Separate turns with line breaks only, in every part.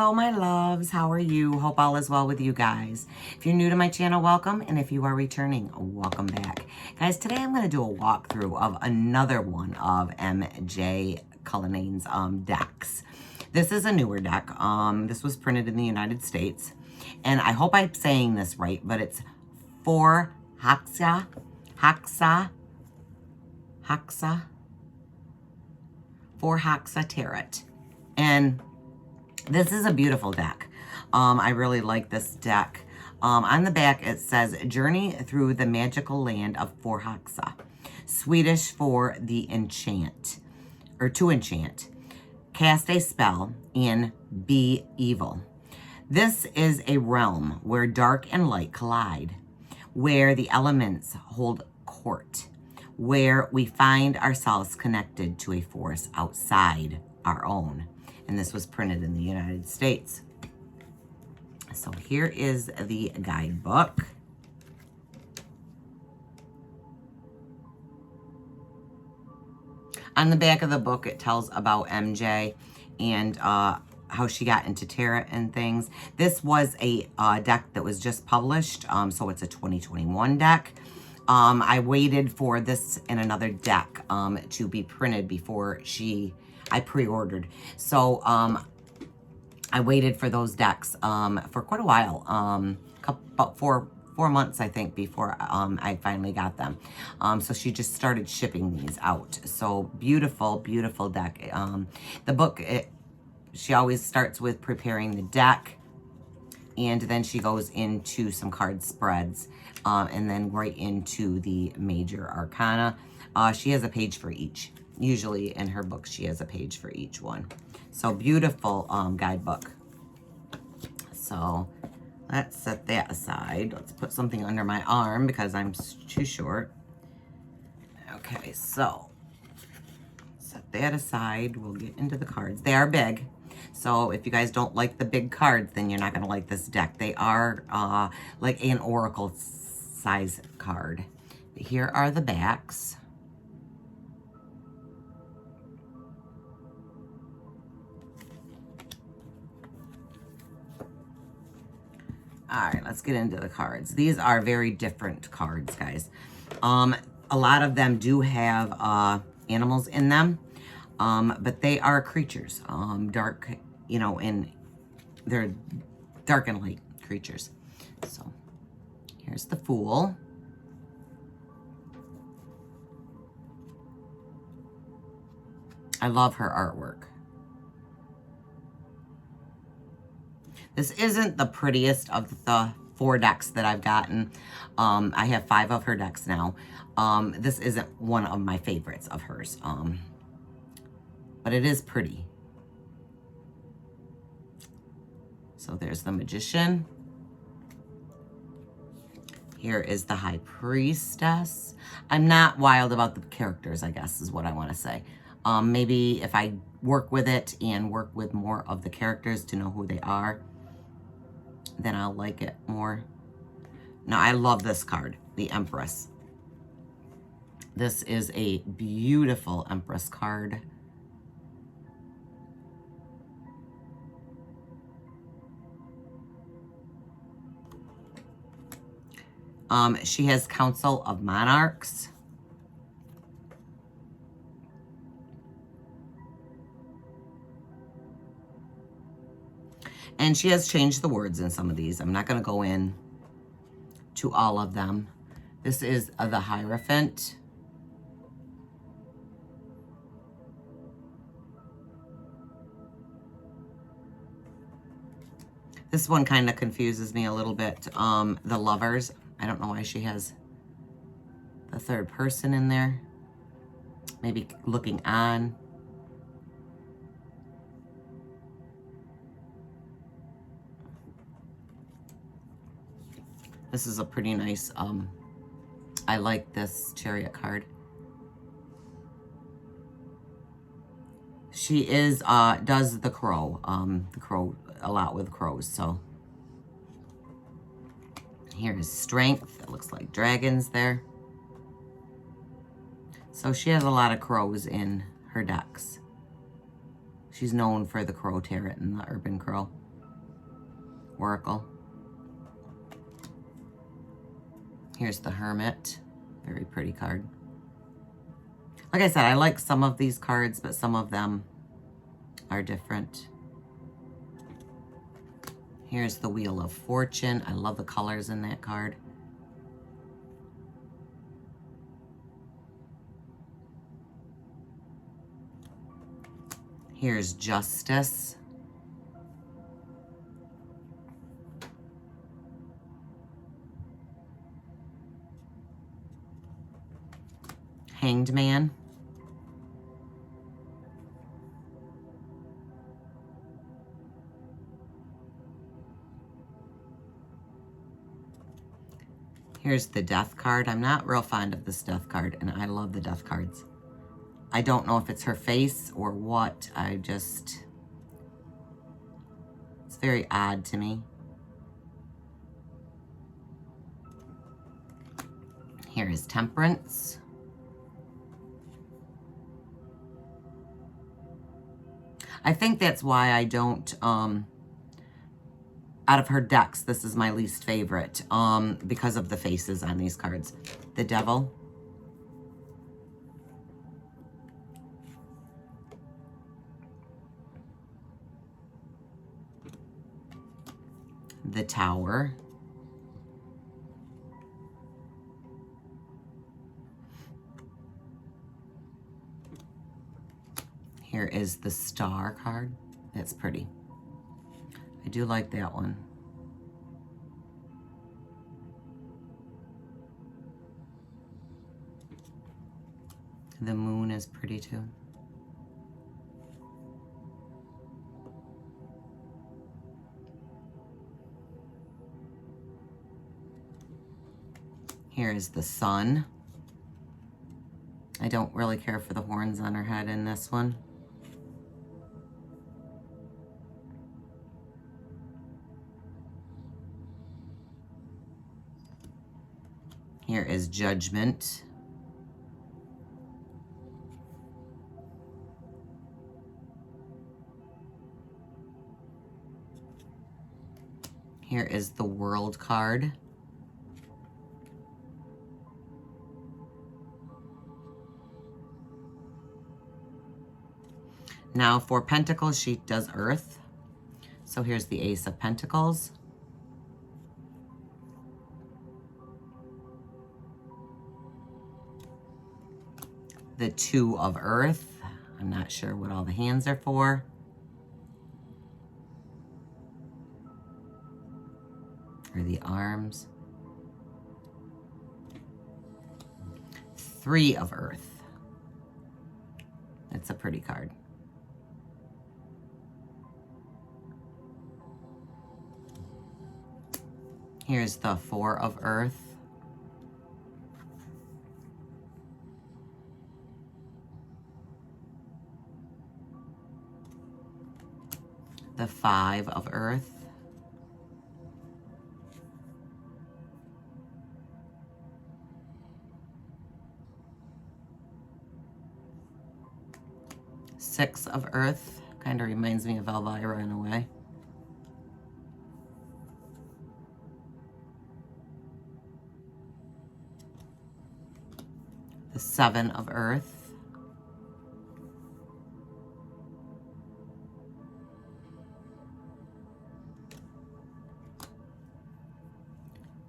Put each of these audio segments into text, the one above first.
Hello, my loves. How are you? Hope all is well with you guys. If you're new to my channel, welcome. And if you are returning, welcome back. Guys, today I'm going to do a walkthrough of another one of MJ Cullinane's decks. This is a newer deck. This was printed in the United States. And I hope I'm saying this right, but it's Forhaxa Tarot. And this is a beautiful deck. I really like this deck. On the back, it says, Journey through the magical land of Forhaxa. Swedish for the enchant, or to enchant. Cast a spell and be evil. This is a realm where dark and light collide, where the elements hold court, where we find ourselves connected to a force outside our own. And this was printed in the United States. So here is the guidebook. On the back of the book, it tells about MJ and how she got into tarot and things. This was a deck that was just published, so it's a 2021 deck. I waited for this and another deck to be printed before I pre-ordered. So I waited for those decks for quite a while, about four months, I think, before I finally got them. So she just started shipping these out. So beautiful, beautiful deck. The book, she always starts with preparing the deck, and then she goes into some card spreads, and then right into the major arcana. She has a page for each. Usually in her book, she has a page for each one. So beautiful guidebook. So let's set that aside. Let's put something under my arm because I'm too short. Okay, so set that aside. We'll get into the cards. They are big. So if you guys don't like the big cards, then you're not going to like this deck. They are like an oracle size card. But here are the backs. All right, let's get into the cards. These are very different cards, guys. A lot of them do have animals in them, but they are creatures, dark, and they're dark and light creatures. So here's the Fool. I love her artwork. This isn't the prettiest of the 4 decks that I've gotten. I have 5 of her decks now. This isn't one of my favorites of hers. But it is pretty. So there's the Magician. Here is the High Priestess. I'm not wild about the characters, I guess, is what I want to say. Maybe if I work with it and work with more of the characters to know who they are, then I'll like it more. Now, I love this card, the Empress. This is a beautiful Empress card. She has Council of Monarchs. And she has changed the words in some of these. I'm not going to go in to all of them. This is the Hierophant. This one kind of confuses me a little bit. The Lovers. I don't know why she has the third person in there. Maybe looking on. This is a pretty nice, I like this Chariot card. She is, does the crow a lot with crows, so. Here is Strength. It looks like dragons there. So she has a lot of crows in her decks. She's known for the Crow Tarot and the Urban Crow. Oracle. Here's the Hermit. Very pretty card. Like I said, I like some of these cards, but some of them are different. Here's the Wheel of Fortune. I love the colors in that card. Here's Justice. Hanged Man. Here's the Death card. I'm not real fond of this Death card, and I love the Death cards. I don't know if it's her face or what. It's very odd to me. Here is Temperance. I think that's why I don't, out of her decks, this is my least favorite, because of the faces on these cards. The Devil. The Tower. Here is the Star card. That's pretty. I do like that one. The Moon is pretty too. Here is the Sun. I don't really care for the horns on her head in this one. Here is Judgment. Here is the World card. Now for Pentacles, she does Earth. So here's the Ace of Pentacles. The Two of Earth. I'm not sure what all the hands are for. Or the arms. Three of Earth. That's a pretty card. Here's the Four of Earth. The Five of Earth. Six of Earth. Kind of reminds me of Elvira in a way. The Seven of Earth.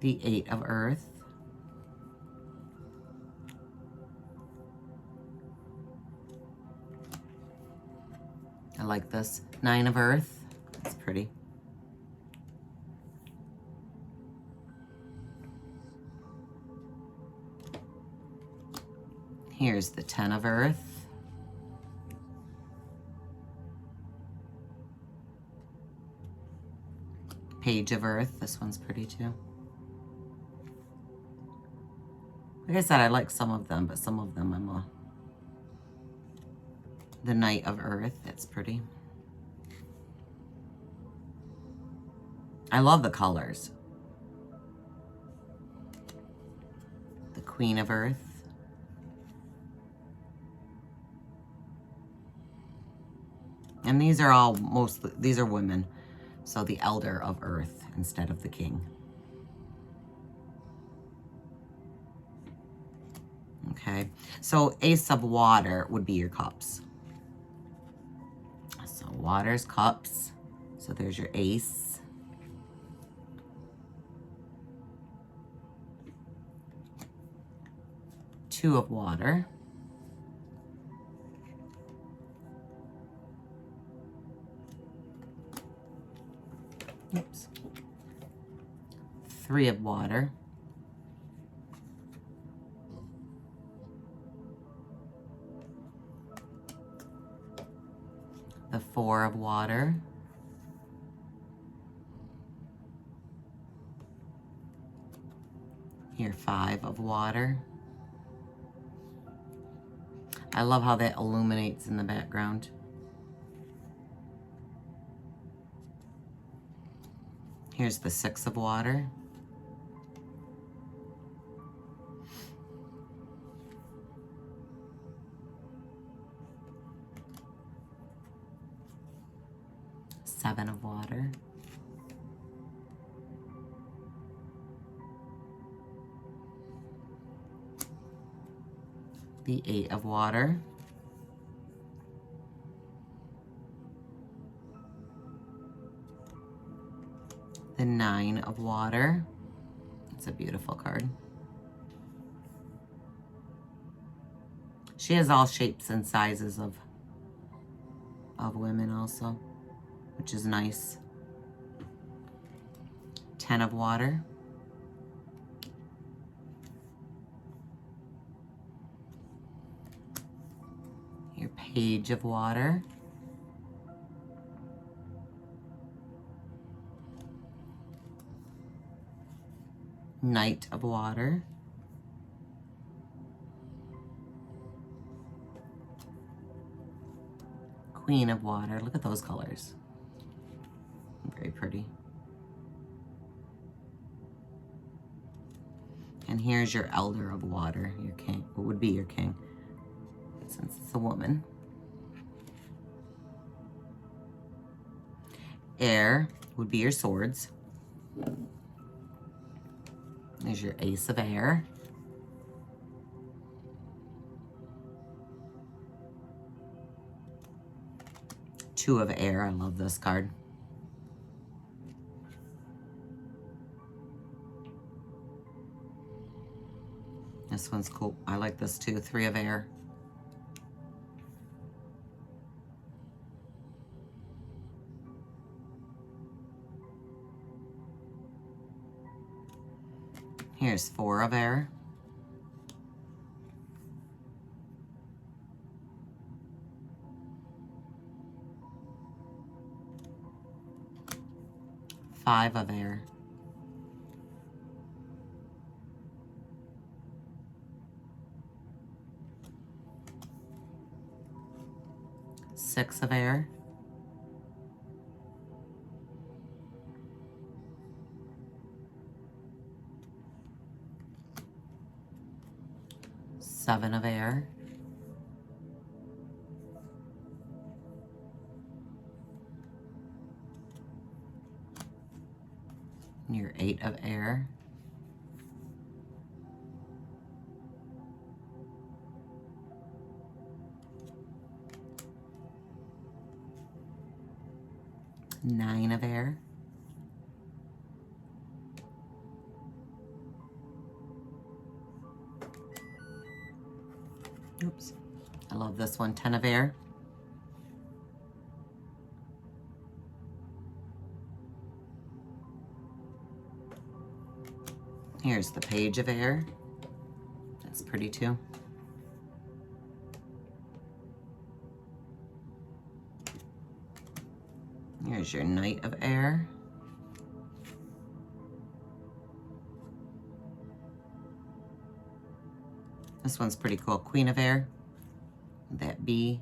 The Eight of Earth. I like this. Nine of Earth. That's pretty. Here's the Ten of Earth. Page of Earth. This one's pretty too. Like I said, I like some of them, but some of them I'm a... The Knight of Earth. That's pretty. I love the colors. The Queen of Earth. And these are all mostly, these are women. So the elder of earth instead of the king. Okay, so ace of water would be your cups. So water's cups. So there's your ace. Two of water. Oops. Three of water. The four of water. Your five of water. I love how that illuminates in the background. Here's the six of water. Seven of water. The eight of water. The nine of water. It's a beautiful card. She has all shapes and sizes of women also, which is nice. 10 of water. Your page of water. Knight of water. Queen of water. Look at those colors. Very pretty. And here's your elder of water, your king. What would be your king, since it's a woman. Air would be your swords. There's your ace of air. Two of air. I love this card. This one's cool. I like this too. Three of air. Here's four of air. Five of air. Six of air. Seven of air. Your eight of air. Nine of air. Oops. I love this one. 10 of air. Here's the page of air. That's pretty too. Here's your knight of air. This one's pretty cool. Queen of air. That bee.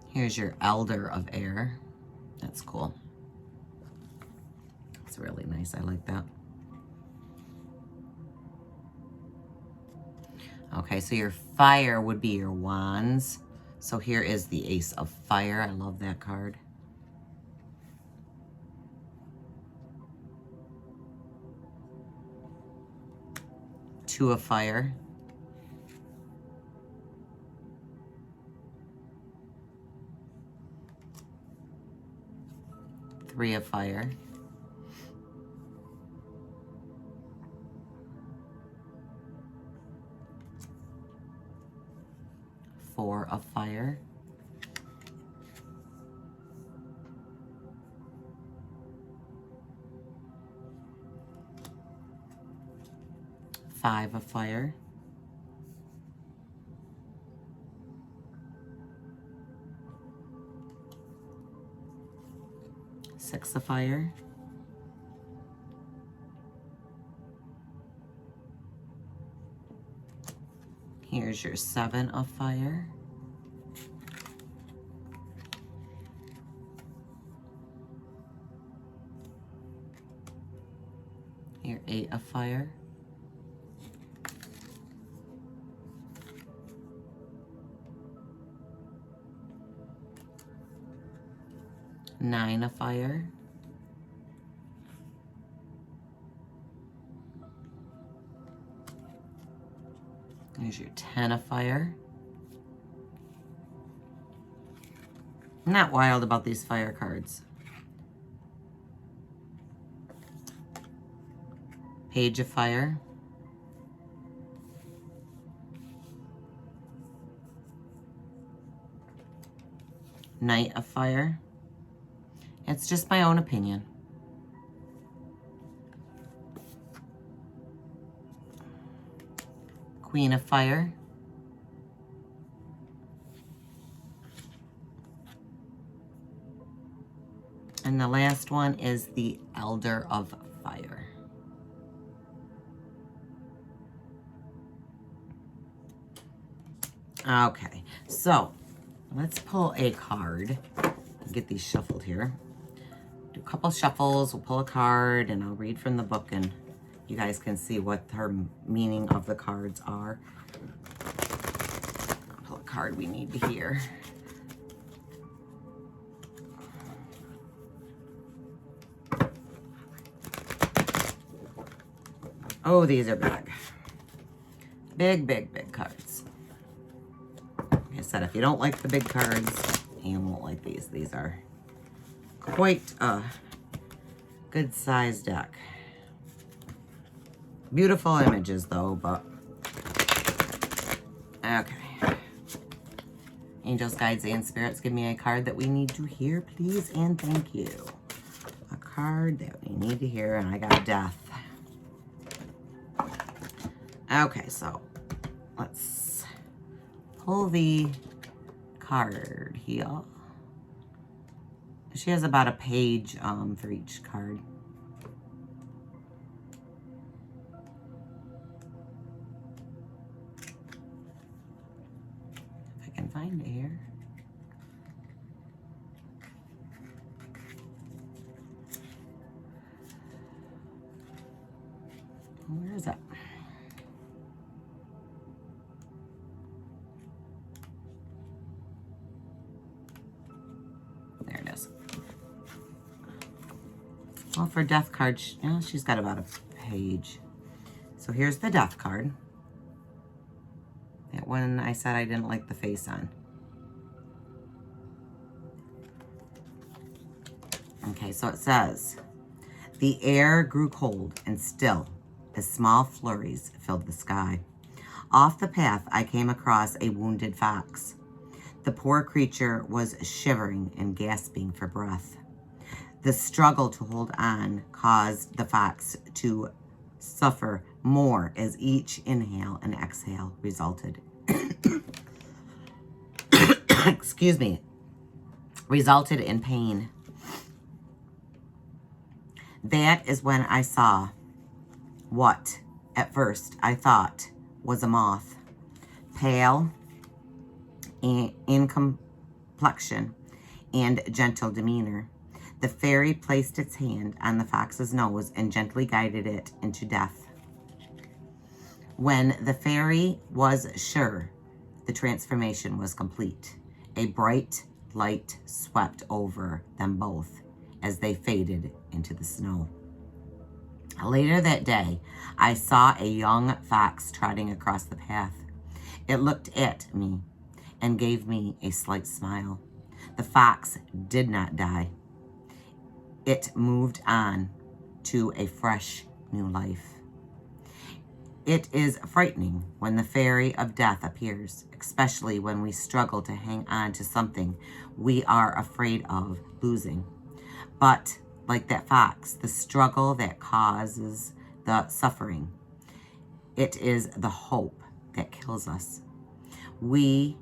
Here's your elder of air. That's cool. It's really nice. I like that. Okay, so your fire would be your wands. So here is the Ace of Fire. I love that card. Two of Fire. Three of Fire. Four of Fire. Five of Fire. Six of Fire. Here's your Seven of Fire. Your Eight of Fire. Nine of Fire. Here's your 10 of Fire. I'm not wild about these fire cards. Page of Fire. Knight of Fire. It's just my own opinion. Queen of Fire. And the last one is the Elder of Fire. Okay, so let's pull a card. Get these shuffled here. Do a couple shuffles, we'll pull a card, and I'll read from the book, and you guys can see what her meaning of the cards are. I'll pull a card we need to hear. Oh, these are big. Big, big, big cards. Like I said, if you don't like the big cards, you won't like these. These are quite a good size deck. Beautiful images though, but okay. Angels, guides, and spirits, give me a card that we need to hear, please, and thank you. A card that we need to hear, and I got Death. Okay, so let's pull the card here. She has about a page for each card. If I can find it here. Where is it? There it is. Well, for Death card, she's got about a page. So here's the Death card. That one I said I didn't like the face on. Okay, so it says, the air grew cold and still as small flurries filled the sky. Off the path, I came across a wounded fox. The poor creature was shivering and gasping for breath. The struggle to hold on caused the fox to suffer more as each inhale and exhale resulted. Excuse me. Resulted in pain. That is when I saw what, at first, I thought was a moth. Pale in complexion and gentle demeanor. The fairy placed its hand on the fox's nose and gently guided it into death. When the fairy was sure the transformation was complete, a bright light swept over them both as they faded into the snow. Later that day, I saw a young fox trotting across the path. It looked at me and gave me a slight smile. The fox did not die. It moved on to a fresh new life. It is frightening when the fairy of death appears, especially when we struggle to hang on to something we are afraid of losing. But like that fox, the struggle that causes the suffering, it is the hope that kills us. We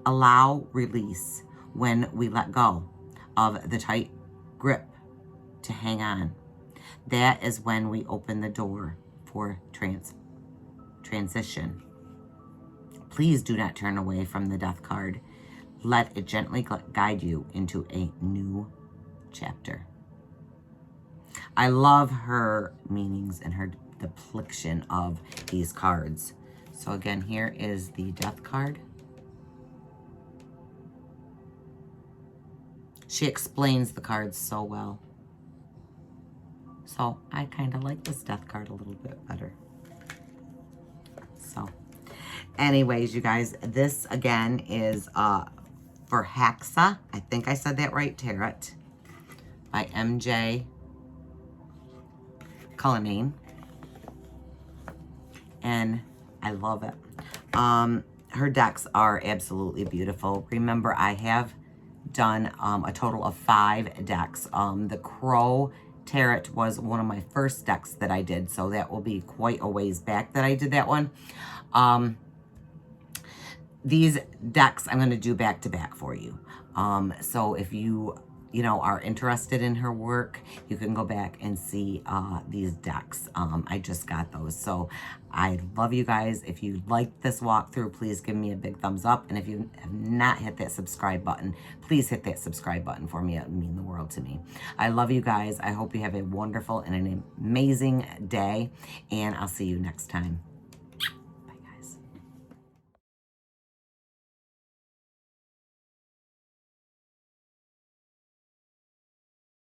allow release when we let go of the tight grip to hang on. That is when we open the door for transition. Please do not turn away from the death card. Let it gently guide you into a new chapter. I love her meanings and her depiction of these cards. So again, here is the death card. She explains the cards so well. So I kind of like this death card a little bit better. So anyways, you guys, this again is Forhaxa. I think I said that right, Tarot, by MJ Cullinane. And I love it. Her decks are absolutely beautiful. Remember, I have done a total of 5 decks. The Crow Tarot was one of my first decks that I did, so that will be quite a ways back that I did that one. These decks I'm going to do back to back for you. So if you are interested in her work, you can go back and see these decks. I just got those. So I love you guys. If you liked this walkthrough, please give me a big thumbs up. And if you have not hit that subscribe button, please hit that subscribe button for me. It would mean the world to me. I love you guys. I hope you have a wonderful and an amazing day. And I'll see you next time.